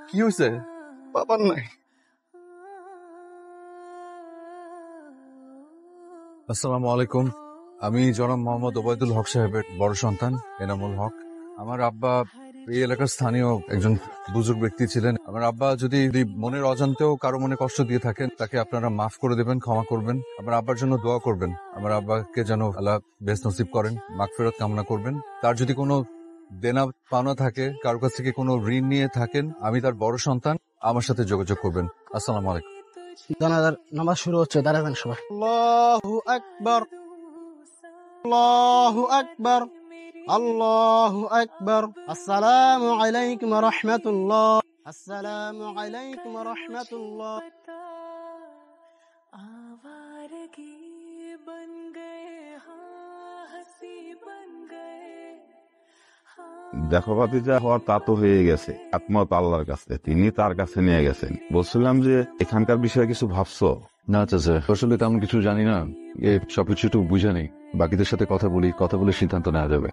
কি হয়েছে? বাবার নাই। আসসালামু আলাইকুম। আমি জনাব মোহাম্মদ ওবায়দুল হক সাহেবের বড় সন্তান এনামুল হক। আমার আব্বা এই এলাকার স্থানীয় একজন বুজুর্গ ব্যক্তি ছিলেন। আমার আব্বা যদি মনের অজান্তেও কারো মনে কষ্ট দিয়ে থাকেন, তাকে আপনারা মাফ করে দেবেন, ক্ষমা করবেন। আমার আব্বার জন্য দোয়া করবেন, আমার আব্বাকে যেন আল্লাহ বেস্ট নসিব করেন, মাগফিরাত কামনা করবেন। তার যদি কোনো দেনা পাওনা থাকে, কারো কাছ থেকে কোনো ঋণ নিয়ে থাকেন, আমি তার বড় সন্তান, আমার সাথে যোগাযোগ করবেন। আসসালামু আলাইকুম। জানাজার নামাজ শুরু হচ্ছে, দাঁড়াবেন সবাই। আল্লাহু আকবার, আল্লাহু আকবার, আল্লাহু আকবার। আসসালামু আলাইকুম ওয়া রাহমাতুল্লাহ, আসসালামু আলাইকুম ওয়া রাহমাতুল্লাহ। आवारगी बन गए हाँ हंसी बन गए দেখো ভাতিজা, হওয়ার তা তো হয়ে গেছে, একমত আল্লাহর কাছে, তিনি তার কাছে নিয়ে গেছেন। বলছিলাম যে এখানকার বিষয়ে কিছু ভাবছো? না চাচা, আসলে তেমন কিছু জানি না, সবকিছু একটু বুঝে নেই। বাকিদের সাথে কথা বলে সিদ্ধান্ত নেওয়া যাবে।